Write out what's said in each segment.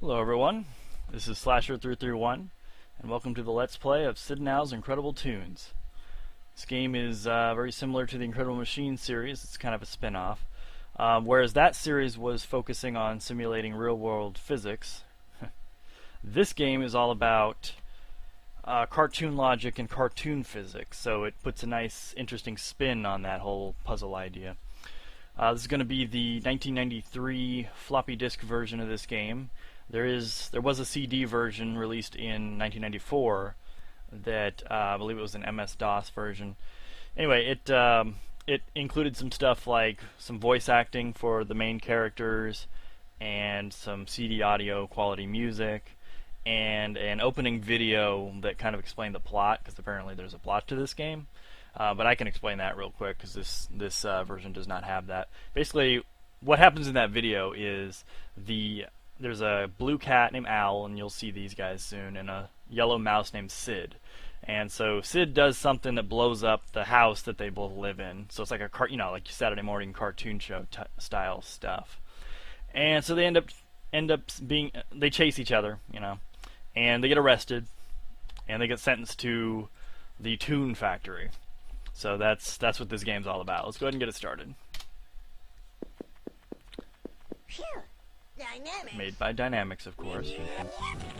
Hello everyone, this is Slasher331, and welcome to the Let's Play of Sid and Al's Incredible Toons. This game is very similar to the Incredible Machine series. It's kind of a spin-off. Whereas that series was focusing on simulating real-world physics, this game is all about cartoon logic and cartoon physics, so it puts a nice, interesting spin on that whole puzzle idea. This is going to be the 1993 floppy disk version of this game. There was a CD version released in 1994 that I believe it was an MS-DOS version. Anyway, it included some stuff like some voice acting for the main characters and some CD audio quality music and an opening video that kind of explained the plot, because apparently there's a plot to this game. But I can explain that real quick because this version does not have that. Basically, what happens in that video is there's a blue cat named Al, and you'll see these guys soon, and a yellow mouse named Sid. And so Sid does something that blows up the house that they both live in. So it's like like your Saturday morning cartoon show style stuff. And so they end up they chase each other, and they get arrested, and they get sentenced to the Toon Factory. So that's what this game's all about. Let's go ahead and get it started. Phew. Dynamics. Made by Dynamics, of course.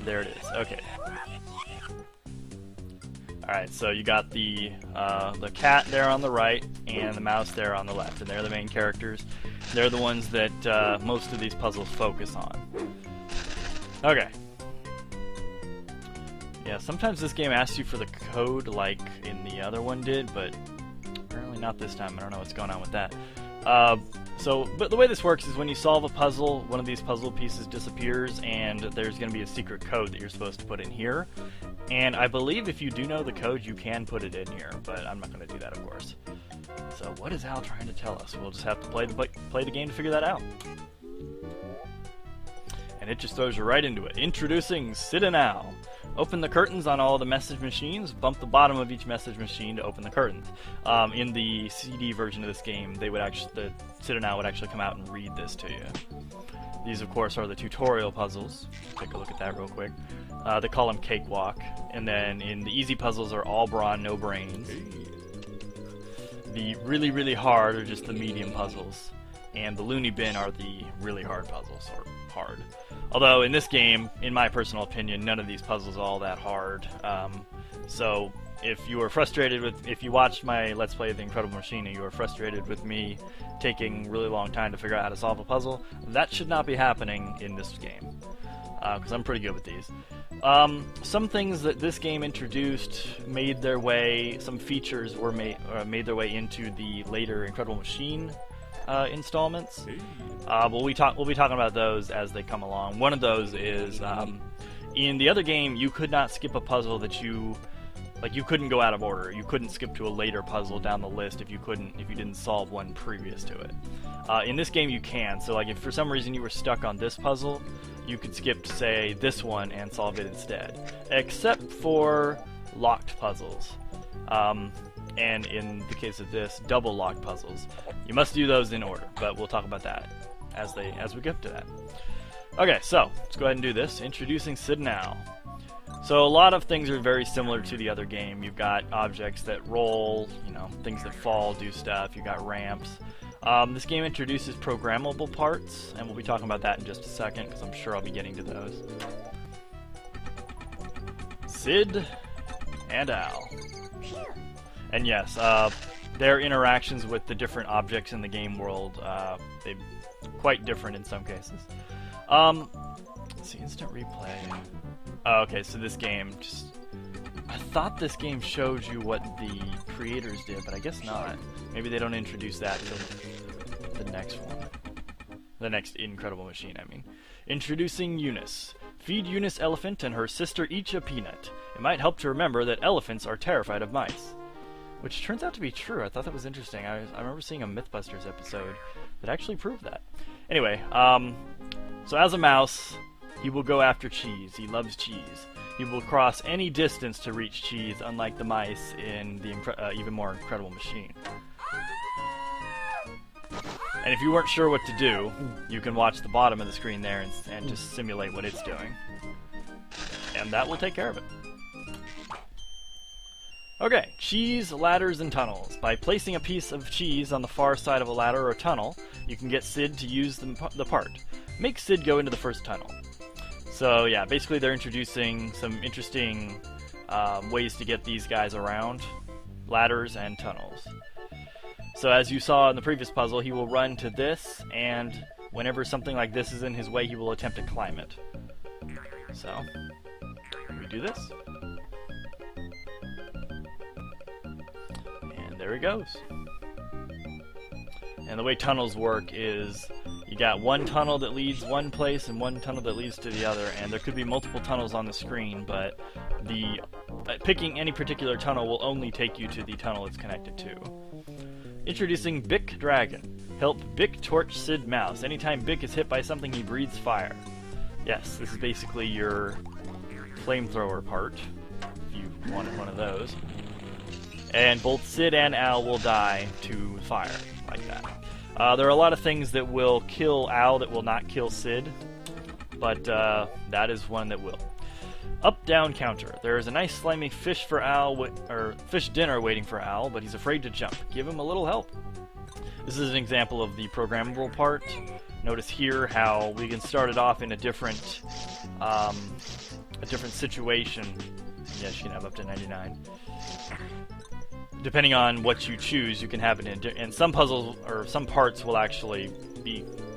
There it is. Okay. Alright, so you got the cat there on the right and the mouse there on the left, and they're the main characters. They're the ones that most of these puzzles focus on. Okay. Yeah, sometimes this game asks you for the code like in the other one did, but apparently not this time. I don't know what's going on with that. But the way this works is when you solve a puzzle, one of these puzzle pieces disappears, and there's going to be a secret code that you're supposed to put in here. And I believe if you do know the code, you can put it in here, but I'm not going to do that, of course. So what is Al trying to tell us? We'll just have to play the game to figure that out. And it just throws you right into it. Introducing Sid and Al. Open the curtains on all the message machines. Bump the bottom of each message machine to open the curtains. In the CD version of this game, the Sid and Al would actually come out and read this to you. These, of course, are the tutorial puzzles. Take a look at that real quick. They call them Cakewalk. And then in the easy puzzles are all brawn, no brains. The really, really hard are just the medium puzzles. And the Looney Bin are the really hard puzzles, or hard. Although in this game, in my personal opinion, none of these puzzles are all that hard. So if you watched my Let's Play of the Incredible Machine and you were frustrated with me taking really long time to figure out how to solve a puzzle, that should not be happening in this game. Because I'm pretty good with these. Some things that this game introduced some features were made their way into the later Incredible Machine installments. We'll be talking about those as they come along. One of those is in the other game you could not skip a puzzle that you couldn't go out of order. You couldn't skip to a later puzzle down the list if you didn't solve one previous to it. In this game you can. So like if for some reason you were stuck on this puzzle, you could skip to say this one and solve it instead. Except for locked puzzles. And in the case of this, double lock puzzles. You must do those in order, but we'll talk about that as we get to that. Okay, so let's go ahead and do this. Introducing Sid and Al. So a lot of things are very similar to the other game. You've got objects that roll, things that fall, do stuff. You've got ramps. This game introduces programmable parts, and we'll be talking about that in just a second, because I'm sure I'll be getting to those. Sid and Al. And yes, their interactions with the different objects in the game world, they're quite different in some cases. Let's see, instant replay. Oh, okay, so this game I thought this game showed you what the creators did, but I guess not. Maybe they don't introduce that until the next one. The next Incredible Machine, I mean. Introducing Eunice. Feed Eunice Elephant and her sister each a peanut. It might help to remember that elephants are terrified of mice. Which turns out to be true. I thought that was interesting. I remember seeing a Mythbusters episode that actually proved that. Anyway, so as a mouse, he will go after cheese. He loves cheese. He will cross any distance to reach cheese, unlike the mice in the even more Incredible Machine. And if you weren't sure what to do, you can watch the bottom of the screen there and just simulate what it's doing. And that will take care of it. Okay, cheese, ladders, and tunnels. By placing a piece of cheese on the far side of a ladder or tunnel, you can get Sid to use the part. Make Sid go into the first tunnel. So yeah, basically they're introducing some interesting ways to get these guys around. Ladders and tunnels. So as you saw in the previous puzzle, he will run to this, and whenever something like this is in his way, he will attempt to climb it. So, we do this. And there he goes. And the way tunnels work is you got one tunnel that leads one place and one tunnel that leads to the other, and there could be multiple tunnels on the screen, but picking any particular tunnel will only take you to the tunnel it's connected to. Introducing Bic Dragon. Help Bic torch Sid Mouse. Anytime Bic is hit by something, he breathes fire. Yes, this is basically your flamethrower part, if you wanted one of those. And both Sid and Al will die to fire, like that. There are a lot of things that will kill Al that will not kill Sid, but that is one that will. Up-down counter. There is a nice slimy fish for Al, or fish dinner waiting for Al, but he's afraid to jump. Give him a little help. This is an example of the programmable part. Notice here how we can start it off in a different situation. Yes, you can have up to 99. Depending on what you choose, you can have it in. And some puzzles or some parts will actually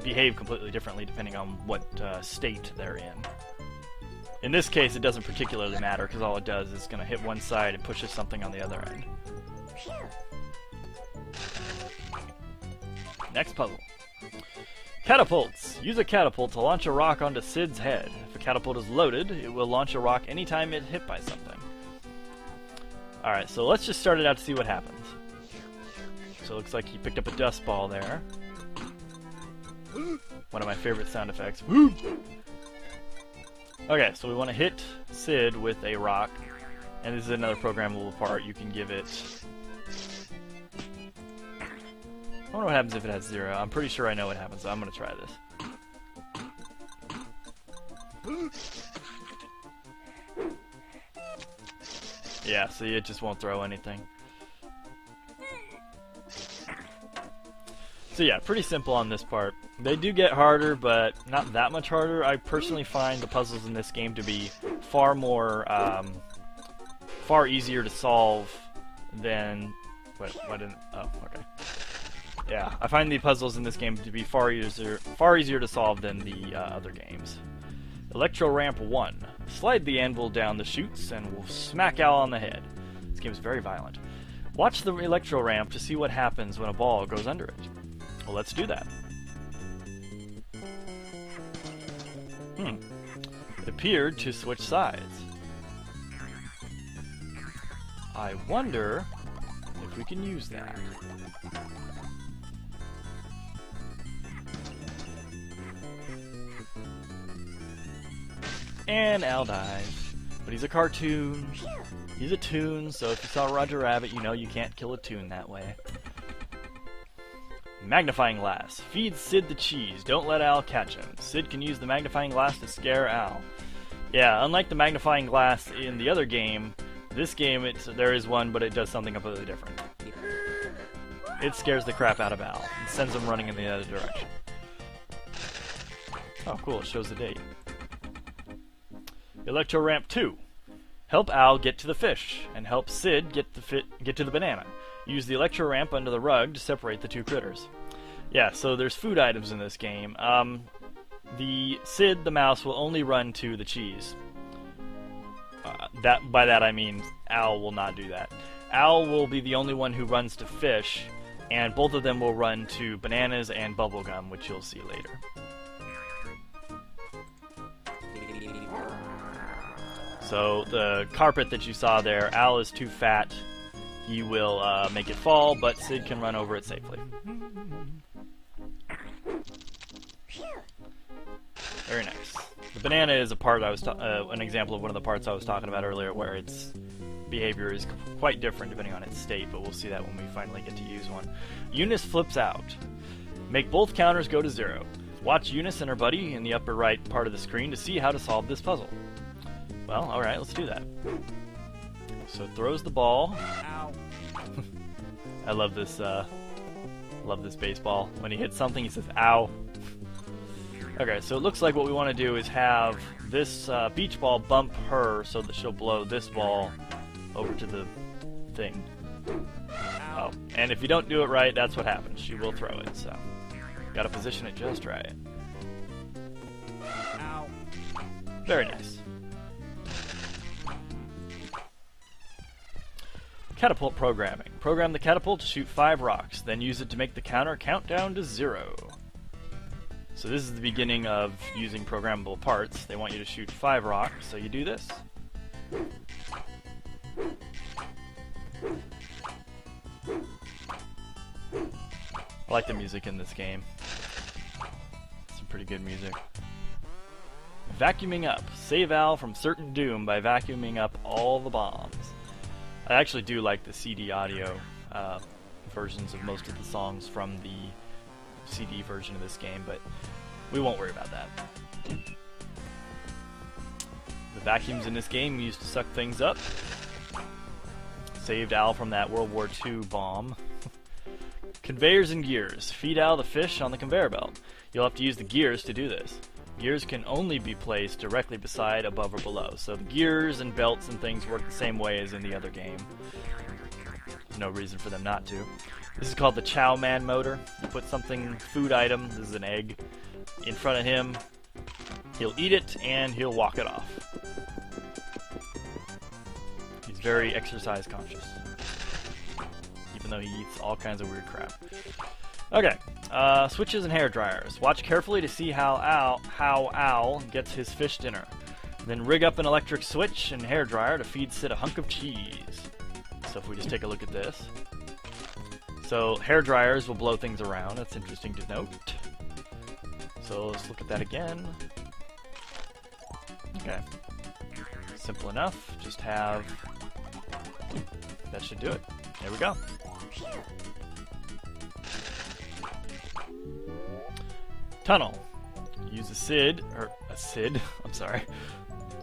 behave completely differently depending on what state they're in. In this case, it doesn't particularly matter, because all it does is going to hit one side and pushes something on the other end. Next puzzle. Catapults. Use a catapult to launch a rock onto Sid's head. If a catapult is loaded, it will launch a rock anytime it's hit by something. Alright, so let's just start it out to see what happens. So it looks like he picked up a dust ball there. One of my favorite sound effects. Okay, so we want to hit Sid with a rock, and this is another programmable part. You can give it... I wonder what happens if it has 0. I'm pretty sure I know what happens, so I'm going to try this. Yeah, see, it just won't throw anything. So yeah, pretty simple on this part. They do get harder, but not that much harder. I personally find the puzzles in this game to be far more, far easier to solve than... Wait, oh, okay. Yeah, I find the puzzles in this game to be far easier to solve than the other games. Electro Ramp 1. Slide the anvil down the chutes and we'll smack Al on the head. This game is very violent. Watch the electro ramp to see what happens when a ball goes under it. Well, let's do that. It appeared to switch sides. I wonder if we can use that. And Al dies. But he's a cartoon. He's a Toon, so if you saw Roger Rabbit, you know you can't kill a Toon that way. Magnifying glass. Feed Sid the cheese. Don't let Al catch him. Sid can use the magnifying glass to scare Al. Yeah, unlike the magnifying glass in the other game, this game there is one, but it does something completely different. It scares the crap out of Al and sends him running in the other direction. Oh, cool! It shows the date. Electro Ramp 2. Help Al get to the fish, and help Sid get to the banana. Use the electro ramp under the rug to separate the two critters. Yeah, so there's food items in this game. The Sid, the mouse, will only run to the cheese. By that I mean Al will not do that. Al will be the only one who runs to fish, and both of them will run to bananas and bubblegum, which you'll see later. So the carpet that you saw there, Al is too fat. He will make it fall, but Sid can run over it safely. Very nice. The banana is a part an example of one of the parts I was talking about earlier, where its behavior is quite different depending on its state, but we'll see that when we finally get to use one. Eunice flips out. Make both counters go to 0. Watch Eunice and her buddy in the upper right part of the screen to see how to solve this puzzle. Well, alright, let's do that. So it throws the ball. Ow. I love this baseball. When he hits something, he says, ow. Okay, so it looks like what we want to do is have this beach ball bump her so that she'll blow this ball over to the thing. Oh, and if you don't do it right, that's what happens. She will throw it, so gotta position it just right. Ow. Very nice. Catapult programming. Program the catapult to shoot 5 rocks, then use it to make the counter count down to 0. So this is the beginning of using programmable parts. They want you to shoot 5 rocks, so you do this. I like the music in this game. Some pretty good music. Vacuuming up. Save Al from certain doom by vacuuming up all the bombs. I actually do like the CD audio versions of most of the songs from the CD version of this game, but we won't worry about that. The vacuums in this game used to suck things up. Saved Al from that World War II bomb. Conveyors and gears. Feed Al the fish on the conveyor belt. You'll have to use the gears to do this. Gears can only be placed directly beside, above, or below. So the gears and belts and things work the same way as in the other game. There's no reason for them not to. This is called the Chow Man motor. You put something, food item, this is an egg, in front of him. He'll eat it and he'll walk it off. He's very exercise conscious, even though he eats all kinds of weird crap. Okay, switches and hair dryers. Watch carefully to see how Al gets his fish dinner. Then rig up an electric switch and hair dryer to feed Sid a hunk of cheese. So if we just take a look at this. So hair dryers will blow things around. That's interesting to note. So let's look at that again. Okay. Simple enough. Just have... That should do it. There we go. Tunnel. Use a Sid, I'm sorry.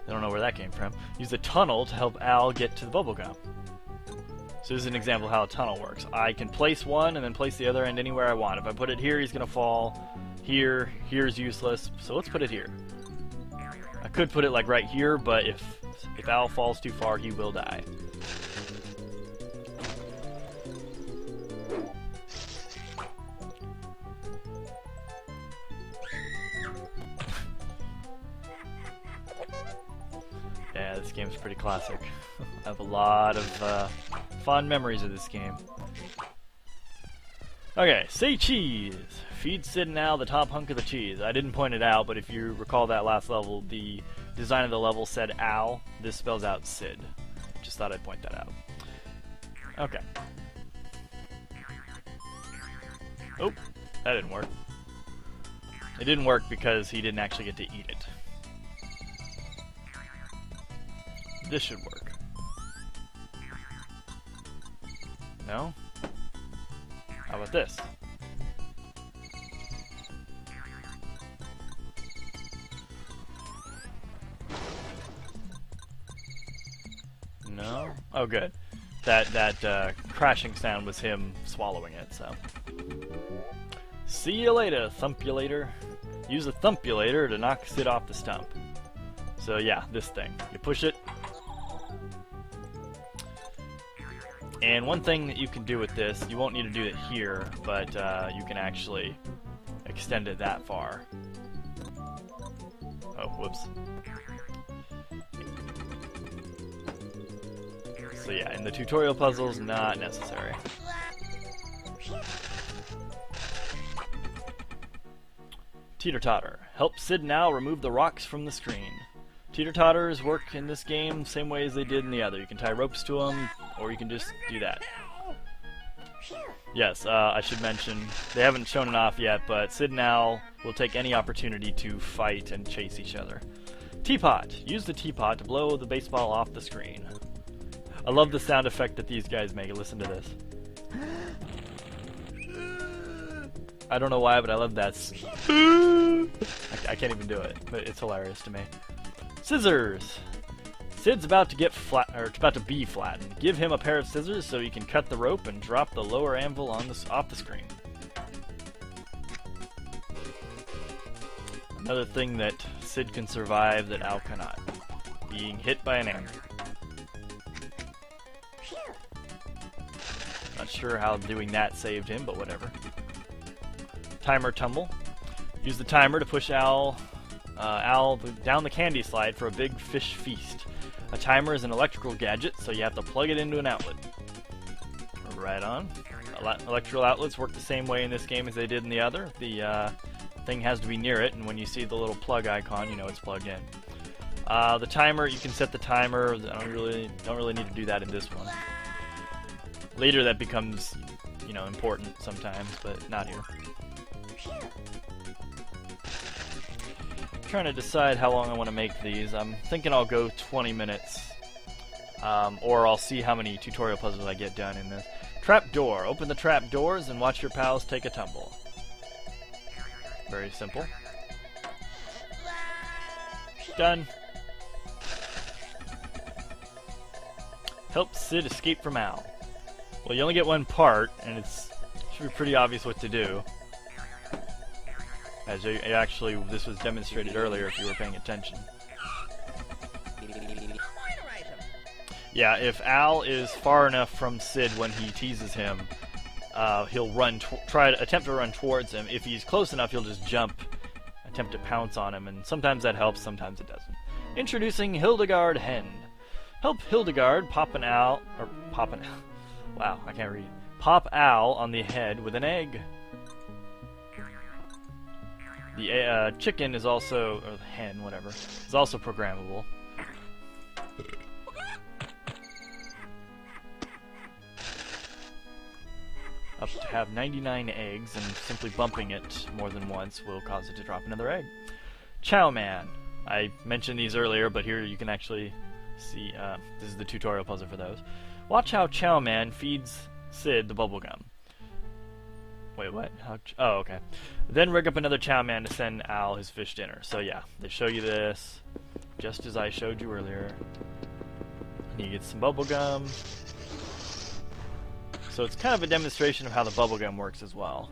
I don't know where that came from. Use a tunnel to help Al get to the bubblegum. So this is an example of how a tunnel works. I can place one and then place the other end anywhere I want. If I put it here, he's gonna fall. Here's useless, so let's put it here. I could put it like right here, but if Al falls too far, he will die. Yeah, this game's pretty classic. I have a lot of fond memories of this game. Okay, say cheese. Feed Sid and Al the top hunk of the cheese. I didn't point it out, but if you recall that last level, the design of the level said Al. This spells out Sid. Just thought I'd point that out. Okay. Oh, that didn't work. It didn't work because he didn't actually get to eat it. This should work. No? How about this? No? Oh, good. That crashing sound was him swallowing it, so. See you later, thumpulator. Use a thumpulator to knock Sid off the stump. So yeah, this thing. You push it. And one thing that you can do with this, you won't need to do it here, but you can actually extend it that far. Oh, whoops. So yeah, in the tutorial puzzles, not necessary. Teeter-totter. Help Sid now remove the rocks from the screen. Teeter-totters work in this game same way as they did in the other. You can tie ropes to them, or you can just do that. Yes, I should mention, they haven't shown it off yet, but Sid and Al will take any opportunity to fight and chase each other. Teapot. Use the teapot to blow the baseball off the screen. I love the sound effect that these guys make. Listen to this. I don't know why, but I love that. I can't even do it, but it's hilarious to me. Scissors. Sid's about to get flat, or about to be flattened. Give him a pair of scissors so he can cut the rope and drop the lower anvil on off the screen. Another thing that Sid can survive that Al cannot. Being hit by an anvil. Not sure how doing that saved him, but whatever. Timer tumble. Use the timer to push Al down the candy slide for a big fish feast. A timer is an electrical gadget, so you have to plug it into an outlet. Right on. Electrical outlets work the same way in this game as they did in the other. The thing has to be near it, and when you see the little plug icon, you know it's plugged in. The timer, you can set the timer. I don't really need to do that in this one. Later that becomes, you know, important sometimes, but not here. Trying to decide how long I want to make these. I'm thinking I'll go 20 minutes, or I'll see how many tutorial puzzles I get done in this. Trap door. Open the trap doors and watch your pals take a tumble. Very simple. Done. Help Sid escape from Al. Well, you only get one part, and it should be pretty obvious what to do. As actually, this was demonstrated earlier if you were paying attention. Yeah, if Al is far enough from Sid when he teases him, he'll attempt to run towards him. If he's close enough, he'll just jump, attempt to pounce on him, and sometimes that helps, sometimes it doesn't. Introducing Hildegard Hen. Help Hildegard pop Al on the head with an egg. The chicken is also, or the hen, whatever, is also programmable. Up to have 99 eggs, and simply bumping it more than once will cause it to drop another egg. Chow Man. I mentioned these earlier, but here you can actually see, this is the tutorial puzzle for those. Watch how Chow Man feeds Sid the bubblegum. Wait, what? Oh, okay. Then rig up another Chow Man to send Al his fish dinner. So yeah, they show you this, just as I showed you earlier. And you get some bubblegum. So it's kind of a demonstration of how the bubblegum works as well.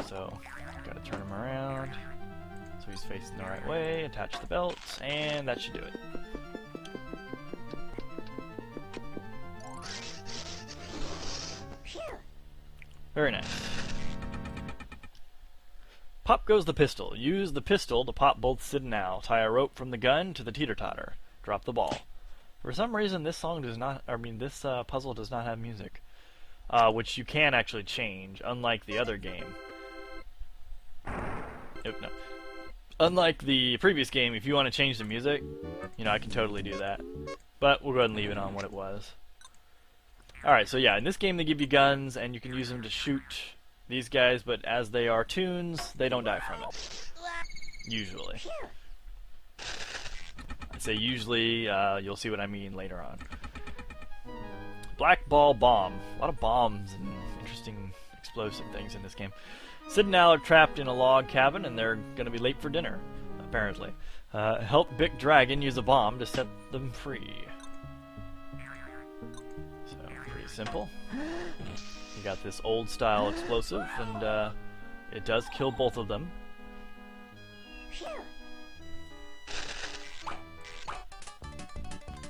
So, gotta turn him around. So he's facing the right way, attach the belt, and that should do it. Very nice. Pop goes the pistol. Use the pistol to pop both Sid and Al. Tie a rope from the gun to the teeter-totter. Drop the ball. For some reason, this song does not. This puzzle does not have music, which you can actually change, unlike the other game. No. Unlike the previous game, if you want to change the music, you know, I can totally do that. But we'll go ahead and leave it on what it was. Alright, so yeah, in this game they give you guns, and you can use them to shoot these guys, but as they are Toons, they don't die from it. Usually. I say usually, you'll see what I mean later on. Black Ball Bomb. A lot of bombs and interesting explosive things in this game. Sid and Al are trapped in a log cabin, and they're going to be late for dinner, apparently. Help Big Dragon use a bomb to set them free. So, pretty simple. You got this old-style explosive, and it does kill both of them.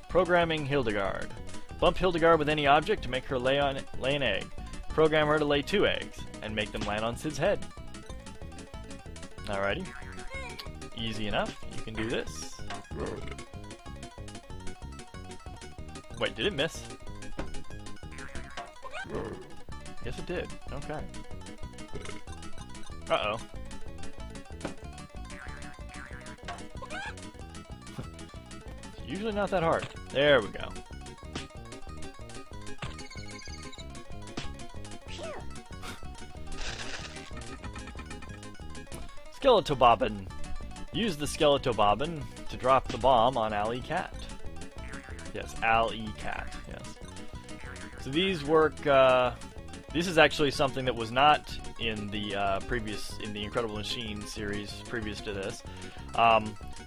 Programming Hildegard. Bump Hildegard with any object to make her lay an egg. Program her to lay 2 eggs, and make them land on Sid's head. Alrighty. Easy enough. You can do this. Wait, did it miss? Yes, it did. Okay. Uh-oh. It's usually not that hard. There we go. Skeletobobbin. Use the Skeletobobbin to drop the bomb on Alley Cat. Yes, Alley Cat, yes. So these work This is actually something that was not in the in the Incredible Machine series previous to this.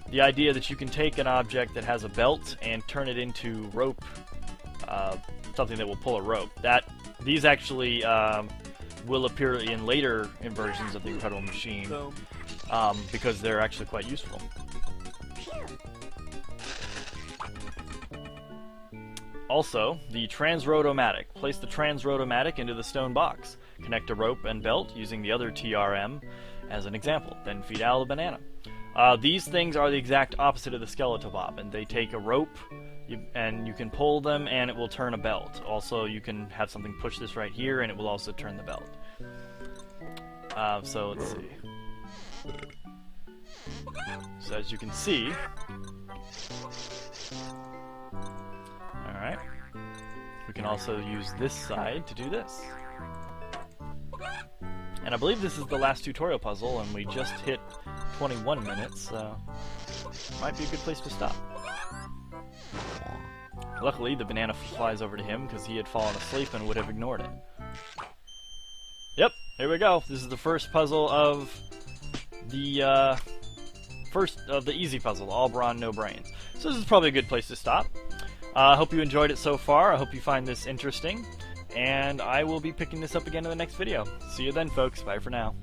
The idea that you can take an object that has a belt and turn it into rope, something that will pull a rope. These actually will appear in later versions of the Incredible Machine, because they're actually quite useful. Also, the Transroad-O-Matic. Place the Transroad-O-Matic into the stone box. Connect a rope and belt using the other TRM as an example. Then feed Al the banana. These things are the exact opposite of the Skeletobop, and they take a rope, and you can pull them, and it will turn a belt. Also, you can have something push this right here, and it will also turn the belt. So let's see. So as you can see, alright, we can also use this side to do this. And I believe this is the last tutorial puzzle, and we just hit 21 minutes, so might be a good place to stop. Luckily, the banana flies over to him because he had fallen asleep and would have ignored it. Yep, here we go. This is the first puzzle of the easy puzzle, all brawn, no brains. So this is probably a good place to stop. I hope you enjoyed it so far. I hope you find this interesting. And I will be picking this up again in the next video. See you then, folks. Bye for now.